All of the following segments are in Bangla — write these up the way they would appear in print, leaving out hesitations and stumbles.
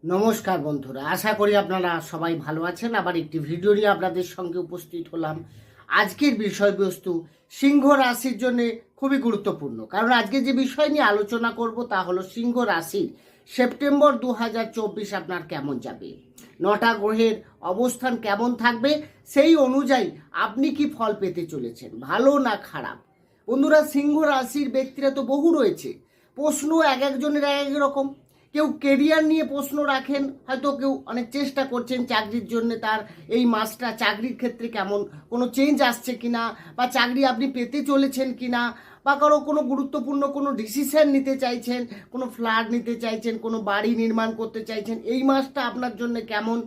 নমস্কার বন্ধুরা, আশা করি আপনারা সবাই ভালো আছেন। আবার একটি ভিডিও নিয়ে আপনাদের সঙ্গে উপস্থিত হলাম। আজকের বিষয়বস্তু সিংহ রাশির জন্য খুবই গুরুত্বপূর্ণ, কারণ আজকে যে বিষয় নিয়ে আলোচনা করব তা হলো সিংহ রাশির সেপ্টেম্বর 2024 আপনার কেমন যাবে, 9টা গ্রহের অবস্থান কেমন থাকবে, সেই অনুযায়ী আপনি কি ফল পেতে চলেছেন, ভালো না খারাপ। বন্ধুরা, সিংহ রাশির ব্যক্তিরা তো বহু রয়েছে, প্রশ্ন এক একজনের এক এক রকম। কেউ কেরিয়ার নিয়ে প্রশ্ন রাখেন, হয়তো কেউ অনেক চেষ্টা করছেন চাকরির জন্য, তার এই মাসটা চাকরির ক্ষেত্রে কেমন কোনো চেঞ্জ আসছে কিনা, বা চাকরি আপনি পেতে চলেছেন কিনা, বা কোনো গুরুত্বপূর্ণ কোনো ডিসিশন নিতে চাইছেন, কোনো ফ্ল্যাট নিতে চাইছেন, কোনো বাড়ি নির্মাণ করতে চাইছেন, এই মাসটা আপনার জন্য কেমন।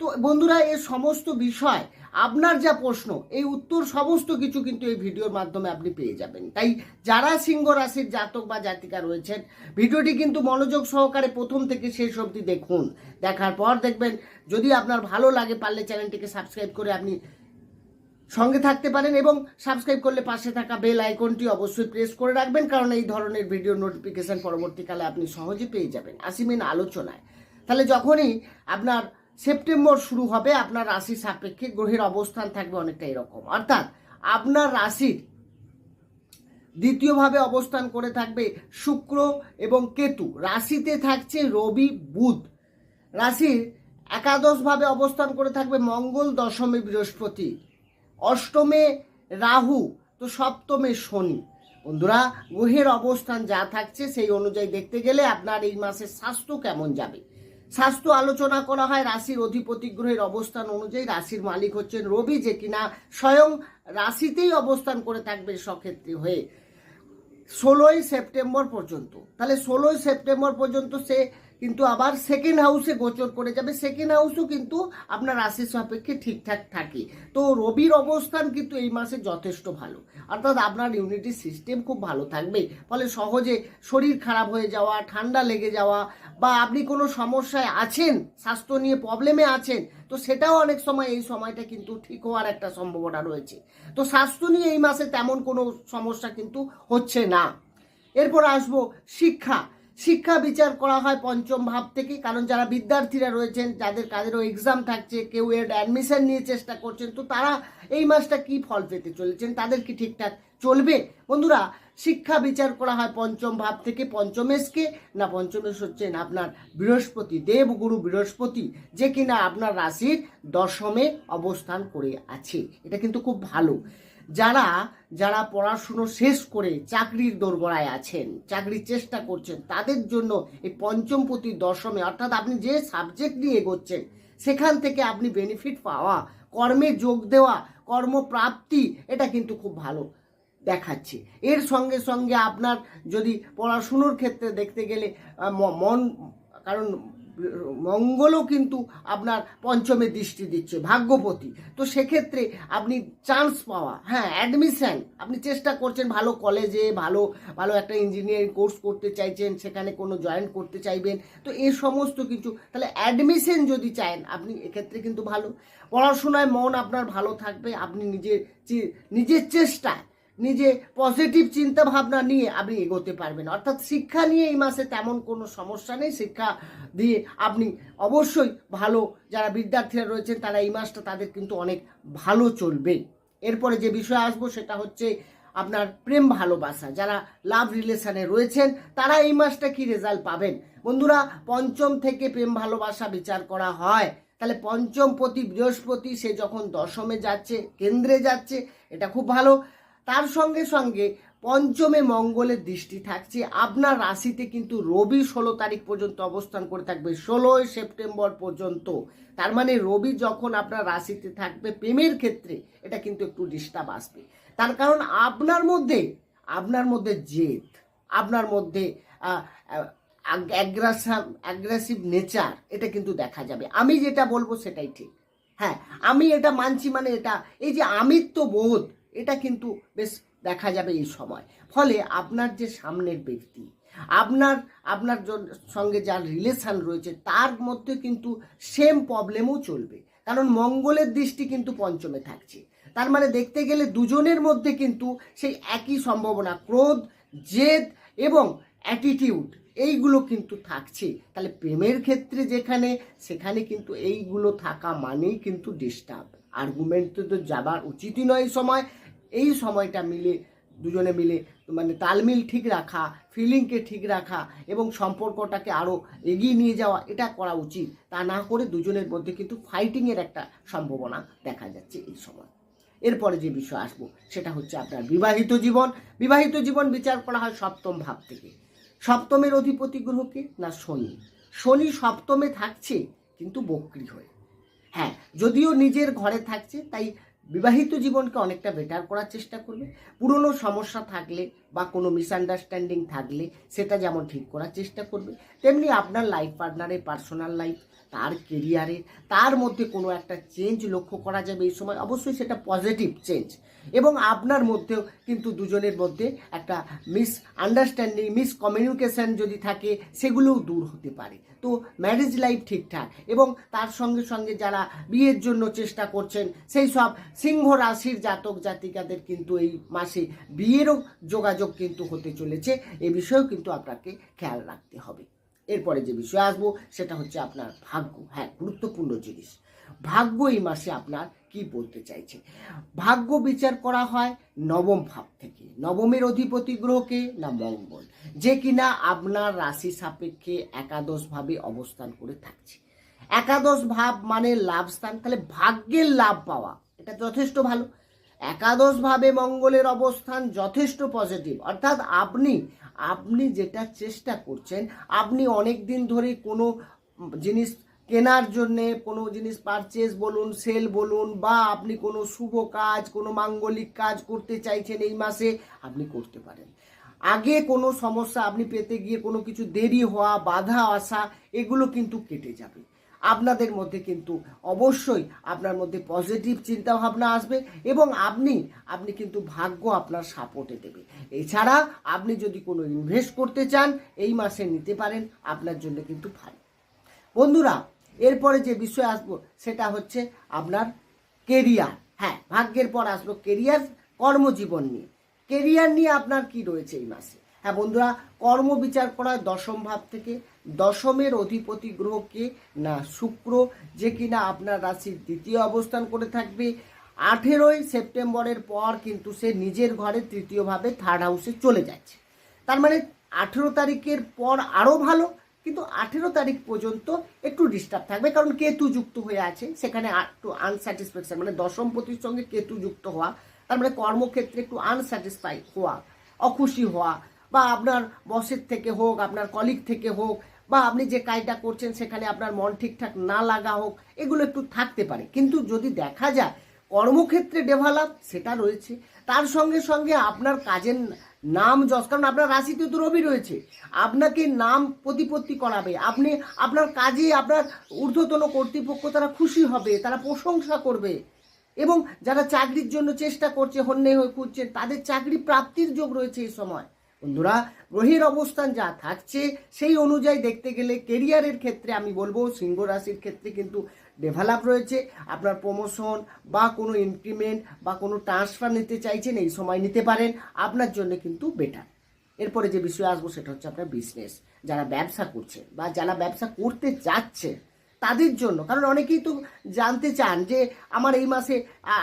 তো বন্ধুরা, এই সমস্ত বিষয় আপনার যা প্রশ্ন, এই উত্তর সমস্ত কিছু কিন্তু এই ভিডিওর মাধ্যমে আপনি পেয়ে যাবেন। তাই যারা সিংহ রাশির জাতক বা জাতিকা রয়েছেন, ভিডিওটি কিন্তু মনোযোগ সহকারে প্রথম থেকে শেষ অবধি দেখুন। দেখার পর দেখবেন, যদি আপনার ভালো লাগে পারলে চ্যানেলটিকে সাবস্ক্রাইব করে আপনি সঙ্গে থাকতে পারেন, এবং সাবস্ক্রাইব করলে পাশে থাকা বেল আইকনটি অবশ্যই প্রেস করে রাখবেন, কারণ এই ধরনের ভিডিও নোটিফিকেশন পরবর্তীকালে আপনি সহজে পেয়ে যাবেন। আসি মেন আলোচনায়। তাহলে যখনই আপনার সেপ্টেম্বর শুরু হবে, আপনার রাশি সাপেক্ষে গ্রহের অবস্থান থাকবে অনেকটা এরকম। অর্থাৎ আপনার রাশির দ্বিতীয়ভাবে অবস্থান করে থাকবে শুক্র এবং কেতু, রাশিতে থাকছে রবি বুধ, রাশির একাদশভাবে অবস্থান করে থাকবে মঙ্গল, দশমে বৃহস্পতি, অষ্টমে রাহু, তো সপ্তমে শনি। বন্ধুরা, গ্রহের অবস্থান যা থাকছে সেই অনুযায়ী দেখতে গেলে আপনার এই মাসে স্বাস্থ্য কেমন যাবে। স্বাস্থ্য আলোচনা করা হয় রাশির অধিপতি গ্রহের অবস্থান অনুযায়ী। রাশির মালিক হচ্ছেন রবি, যে কিনা স্বয়ং রাশিতেই অবস্থান করে থাকবে সক্ষেত্রী হয়ে 16ই সেপ্টেম্বর পর্যন্ত। তাহলে 16ই সেপ্টেম্বর পর্যন্ত সে কিন্তু আবার সেকেন্ড হাউসে গোচর করে যাবে। সেকেন্ড হাউসও কিন্তু আপনার রাশির সাপেক্ষে ঠিকঠাক থাকে। তো রবির অবস্থান কিন্তু এই মাসে যথেষ্ট ভালো, অর্থাৎ আপনার ইমিউনিটি সিস্টেম খুব ভালো থাকবে। ফলে সহজে শরীর খারাপ হয়ে যাওয়া, ঠান্ডা লেগে যাওয়া, বা আপনি কোনো সমস্যায় আছেন, স্বাস্থ্য নিয়ে প্রবলেমে আছেন, তো সেটাও অনেক সময় এই সময়টা কিন্তু ঠিক হওয়ার একটা সম্ভাবনা রয়েছে। তো স্বাস্থ্য নিয়ে এই মাসে তেমন কোনো সমস্যা কিন্তু হচ্ছে না। এরপর আসবো শিক্ষা। শিক্ষা বিচার করা হয় পঞ্চম ভাব থেকে, কারণ যারা বিদ্যার্থীরা রয়েছেন, কাদেরও এক্সাম থাকছে, কেউ এর অ্যাডমিশন নিয়ে চেষ্টা করছেন, তো তারা এই মাসটা কি ফল পেতে চলেছেন, তাদের কি ঠিকঠাক চলবে। বন্ধুরা, শিক্ষা বিচার করা হয় পঞ্চম ভাব থেকে। পঞ্চমেশকে না, পঞ্চমেশ হচ্ছেন আপনার বৃহস্পতি, দেবগুরু বৃহস্পতি, যে কিনা আপনার রাশির দশমে অবস্থান করে আছে। এটা কিন্তু খুব ভালো। যারা যারা পড়াশুনো শেষ করে চাকরির দোরগোড়ায় আছেন, চাকরির চেষ্টা করছেন, তাদের জন্য এই পঞ্চমপতি দশমে, অর্থাৎ আপনি যে সাবজেক্ট নিয়ে এগোচ্ছেন সেখান থেকে আপনি বেনিফিট পাওয়া, কর্মে যোগ দেওয়া, কর্মপ্রাপ্তি, এটা কিন্তু খুব ভালো দেখাচ্ছে। এর সঙ্গে সঙ্গে আপনার যদি পড়াশুনোর ক্ষেত্রে দেখতে গেলে মন, কারণ মঙ্গলও কিন্তু আপনার পঞ্চমে দৃষ্টি দিচ্ছে, ভাগ্যপতি। তো সেক্ষেত্রে আপনি চান্স পাওয়া, হ্যাঁ অ্যাডমিশন, আপনি চেষ্টা করছেন ভালো কলেজে, ভালো ভালো একটা ইঞ্জিনিয়ারিং কোর্স করতে চাইছেন, সেখানে কোনো জয়েন করতে চাইবেন, তো এই সমস্ত কিছু, তাহলে অ্যাডমিশন যদি চান আপনি, এক্ষেত্রে কিন্তু ভালো। পড়াশোনায় মন আপনার ভালো থাকবে, আপনি নিজের চেষ্টায়, নিজে পজিটিভ চিন্তা ভাবনা নিয়ে আপনি এগোতে পারবেন। অর্থাৎ শিক্ষা নিয়ে এই মাসে তেমন কোনো সমস্যা নেই। শিক্ষা দিয়ে আপনি অবশ্যই ভালো, যারা বিদ্যার্থীরা রয়েছেন তারা এই মাসটা তাদের কিন্তু অনেক ভালো চলবে। এরপরে যে বিষয় আসবো সেটা হচ্ছে আপনার প্রেম ভালোবাসা। যারা লাভ রিলেশনে রয়েছেন তারা এই মাসটা কি রেজাল্ট পাবেন। বন্ধুরা, পঞ্চম থেকে প্রেম ভালোবাসা বিচার করা হয়, তাহলে পঞ্চমপতি বৃহস্পতি সে যখন দশমে যাচ্ছে, কেন্দ্রে যাচ্ছে, এটা খুব ভালো। তার সঙ্গে সঙ্গে পঞ্চমে মঙ্গলের দৃষ্টি থাকছে। আপনার রাশিতে কিন্তু রবি 16 তারিখ পর্যন্ত অবস্থান করে থাকবে, 16ই সেপ্টেম্বর পর্যন্ত। তার মানে রবি যখন আপনার রাশিতে থাকবে, প্রেমের ক্ষেত্রে এটা কিন্তু একটু ডিস্টার্ব আসবে। তার কারণ আপনার মধ্যে জেদ, আপনার মধ্যে অ্যাগ্রেসিভ নেচার, এটা কিন্তু দেখা যাবে। আমি যেটা বলবো সেটাই ঠিক, হ্যাঁ আমি এটা মানছি, মানে এটা এই যে আমিত্ব বোধ, এটা কিন্তু বেশ দেখা যাবে এই সময়। ফলে আপনার যে সামনের ব্যক্তি, আপনার সঙ্গে যার রিলেশন রয়েছে, তার মধ্যে কিন্তু সেম প্রবলেমও চলবে, কারণ মঙ্গলের দৃষ্টি কিন্তু পঞ্চমে থাকছে। তার মানে দেখতে গেলে দুজনের মধ্যে কিন্তু সেই একই সম্ভাবনা, ক্রোধ, জেদ এবং অ্যাটিটিউড, এইগুলো কিন্তু থাকছে। তাহলে প্রেমের ক্ষেত্রে যেখানে সেখানে কিন্তু এইগুলো থাকা মানেই কিন্তু ডিস্টার্ব। আর্গুমেন্ট তো যাবার উচিতই নয় এই সময়টা দুজনে মিলে মানে তালমিল ঠিক রাখা, ফিলিংকে ঠিক রাখা এবং সম্পর্কটাকে আরও এগিয়ে নিয়ে যাওয়া, এটা করা উচিত। তা না করে দুজনের মধ্যে কিন্তু ফাইটিংয়ের একটা সম্ভাবনা দেখা যাচ্ছে এই সময়। এরপরে যে বিষয় আসবো সেটা হচ্ছে আপনার বিবাহিত জীবন বিচার করা হয় সপ্তম ভাব থেকে। সপ্তমের অধিপতি গ্রহকে না শনি সপ্তমে থাকছে কিন্তু বক্রী হয়ে। হ্যাঁ, যদিও নিজের ঘরে থাকছে, তাই বিবাহিত জীবনকে অনেকটা বেটার করার চেষ্টা করবে। পুরনো সমস্যা থাকলে বা কোনো মিসআন্ডারস্ট্যান্ডিং থাকলে সেটা যেমন ঠিক করার চেষ্টা করবে, তেমনি আপনার লাইফ পার্টনারের পার্সোনাল লাইফ, তার কেরিয়ারে, তার মধ্যে কোনো একটা চেঞ্জ লক্ষ্য করা যাবে এই সময়। অবশ্যই সেটা পজিটিভ চেঞ্জ, এবং আপনার মধ্যেও কিন্তু দুজনের মধ্যে একটা মিসআন্ডারস্ট্যান্ডিং, মিসকমিউনিকেশন যদি থাকে সেগুলোও দূর হতে পারে। তো ম্যারেজ লাইফ ঠিকঠাক, এবং তার সঙ্গে সঙ্গে যারা বিয়ের জন্য চেষ্টা করছেন সেই সব সিংহ রাশির জাতক জাতিকাদের কিন্তু এই মাসে বিয়েরও যোগাযোগ কিন্তু হতে চলেছে। এ বিষয়েও কিন্তু আপনাকে খেয়াল রাখতে হবে। এরপরে যে বিষয় আসবো সেটা হচ্ছে আপনার ভাগ্য। হ্যাঁ, গুরুত্বপূর্ণ জিনিস। ভাগ্য এই মাসে আপনার কি বলতে চাইছে? ভাগ্য বিচার করা হয় নবম ভাব থেকে। নবমের অধিপতি গ্রহকে না মঙ্গল, যে কিনা আপনার রাশি সাপেক্ষে একাদশ ভাবে অবস্থান করে থাকছে। একাদশ ভাব মানে লাভ স্থান, তাহলে ভাগ্যের লাভ পাওয়া এটা যথেষ্ট ভালো। একাদশ ভাবে মঙ্গলের অবস্থান যথেষ্ট পজিটিভ, অর্থাৎ আপনি যেটা চেষ্টা করছেন, আপনি অনেক দিন ধরে কোনো জিনিস কেনার জন্যে, কোনো জিনিস পারচেজ বলুন, সেল বলুন, বা আপনি কোনো শুভ কাজ, কোনো মাঙ্গলিক কাজ করতে চাইছেন, এই মাসে আপনি করতে পারেন। আগে কোনো সমস্যা আপনি পেতে গিয়ে কোনো কিছু দেরি হওয়া, বাধা আসা, এগুলো কিন্তু কেটে যাবে। আপনাদের মধ্যে কিন্তু অবশ্যই আপনার মধ্যে পজিটিভ চিন্তা ভাবনা আসবে, এবং আপনি কিন্তু ভাগ্য আপনার সাপোর্টে দেবে। এছাড়া আপনি যদি কোনো ইনভেস্ট করতে চান এই মাসে নিতে পারেন, আপনার জন্য কিন্তু ভালো। বন্ধুরা, এরপরে যে বিষয় আসবো সেটা হচ্ছে আপনার কেরিয়ার। হ্যাঁ, ভাগ্যের পর আসলো কেরিয়ার, কর্মজীবন নিয়ে। কেরিয়ার নিয়ে আপনার কি রয়েছে এই মাসে? হ্যাঁ বন্ধুরা, কর্ম বিচার করা হয় দশম ভাব থেকে। দশমের অধিপতি গ্রহকে না শুক্র, যে কিনা আপনার রাশির দ্বিতীয় অবস্থান করে থাকবে। 18ই সেপ্টেম্বরের পর কিন্তু সে নিজের ঘরে তৃতীয় ভাবে থার্ড হাউসে চলে যাচ্ছে। তার মানে 18 তারিখের পর আরও ভালো, কিন্তু 18 তারিখ পর্যন্ত একটু ডিস্টার্ব থাকবে, কারণ কেতু যুক্ত হয়ে আছে সেখানে। একটু আনস্যাটিসফ্যাকশন, মানে দশম পতির সঙ্গে কেতু যুক্ত হওয়া, তার মানে কর্মক্ষেত্রে একটু আনস্যাটিসফাই হওয়া, অখুশি হওয়া, বা আপনার বসের থেকে হোক, আপনার কলিগ থেকে হোক, বা আপনি যে কাজটা করছেন সেখানে আপনার মন ঠিকঠাক না লাগা হোক, এগুলো একটু থাকতে পারে। কিন্তু যদি দেখা যায় কর্মক্ষেত্রে ডেভেলপ, সেটা রয়েছে। তার সঙ্গে সঙ্গে আপনার কাজের নাম যশ, কারণ আপনার রাশিতে তো রবি রয়েছে, আপনাকে নাম প্রতিপত্তি করাবে। আপনার কাজে আপনার ঊর্ধ্বতন কর্তৃপক্ষ তারা খুশি হবে, তারা প্রশংসা করবে, এবং যারা চাকরির জন্য চেষ্টা করছে, হন্যে হয়ে খুঁজছে, তাদের চাকরি প্রাপ্তির যোগ রয়েছে এই সময়। বন্ধুরা, গ্রহের অবস্থান যা থাকছে সেই অনুযায়ী দেখতে গেলে কেরিয়ারের ক্ষেত্রে আমি বলবো সিংহ রাশির ক্ষেত্রে কিন্তু ডেভেলপ রয়েছে। আপনার প্রমোশন বা কোনো ইনক্রিমেন্ট বা কোনো ট্রান্সফার নিতে চাইছেন, এই সময় নিতে পারেন, আপনার জন্য কিন্তু বেটার। এরপরে যে বিষয় আসবো সেটা হচ্ছে আপনার বিজনেস। যারা ব্যবসা করছে বা যারা ব্যবসা করতে যাচ্ছে তাদের জন্য, কারণ অনেকেই তো জানতে চান যে আমার এই মাসে,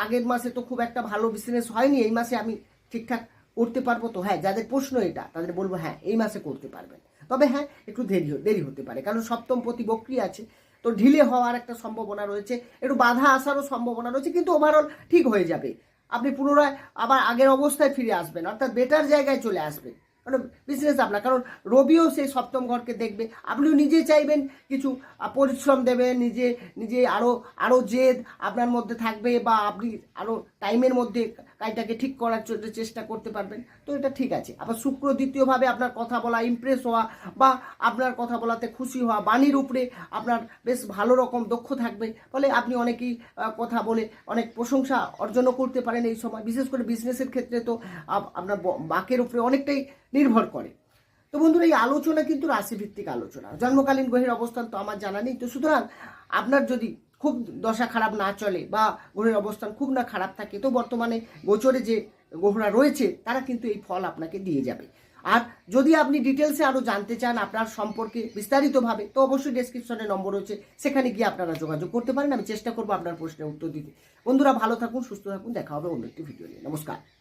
আগের মাসে তো খুব একটা ভালো বিজনেস হয়নি, এই মাসে আমি ঠিকঠাক করতে পারবো তো? হ্যাঁ, যাদের প্রশ্ন এটা, তাদের বলবো হ্যাঁ, এই মাসে করতে পারবেন। তবে হ্যাঁ, একটু দেরি হতে পারে, কারণ সপ্তম পতি বক্রী আছে, তো ঢিলে হওয়ার একটা সম্ভাবনা রয়েছে, একটু বাধা আসারও সম্ভাবনা রয়েছে, কিন্তু ওভারঅল ঠিক হয়ে যাবে। আপনি পুনরায় আবার আগের অবস্থায় ফিরে আসবেন, অর্থাৎ বেটার জায়গায় চলে আসবেন। কারণ বিজনেস আপনার, কারণ রবিও সেই সপ্তম ঘরকে দেখবে, আপনিও নিজে চাইবেন কিছু পরিশ্রম দেবেন, নিজে আরও জেদ আপনার মধ্যে থাকবে, বা আপনি আরও টাইমের মধ্যে কাজটাকে ঠিক করার জন্য চেষ্টা করতে পারবেন। তো এটা ঠিক আছে। আবার শুক্র দ্বিতীয়ভাবে আপনার কথা বলা, ইমপ্রেস হওয়া, বা আপনার কথা বলাতে খুশি হওয়া, বাণীর উপরে আপনার বেশ ভালো রকম দক্ষ থাকবে, ফলে আপনি অনেকেই কথা বলে অনেক প্রশংসা অর্জনও করতে পারেন এই সময়। বিশেষ করে বিজনেসের ক্ষেত্রে তো আপনার বাকের উপরে অনেকটাই নির্ভর করে। তো বন্ধুরা, এই আলোচনা কিন্তু রাশিভিত্তিক আলোচনা, জন্মকালীন গ্রহের অবস্থান তো আমার জানা নেই। তো সুতরাং আপনার যদি খুব দশা খারাপ না চলে বা গ্রহের অবস্থান খুব না খারাপ থাকে, তো বর্তমানে গোচরে যে গ্রহরা রয়েছে তারা কিন্তু এই ফল আপনাকে দিয়ে যাবে। আর যদি আপনি ডিটেলসে আরও জানতে চান আপনার সম্পর্কে বিস্তারিতভাবে, তো অবশ্যই ডেসক্রিপশনে নম্বর রয়েছে, সেখানে গিয়ে আপনারা যোগাযোগ করতে পারেন। আমি চেষ্টা করবো আপনার প্রশ্নের উত্তর দিতে। বন্ধুরা ভালো থাকুন, সুস্থ থাকুন, দেখা হবে অন্য একটি ভিডিও নিয়ে। নমস্কার।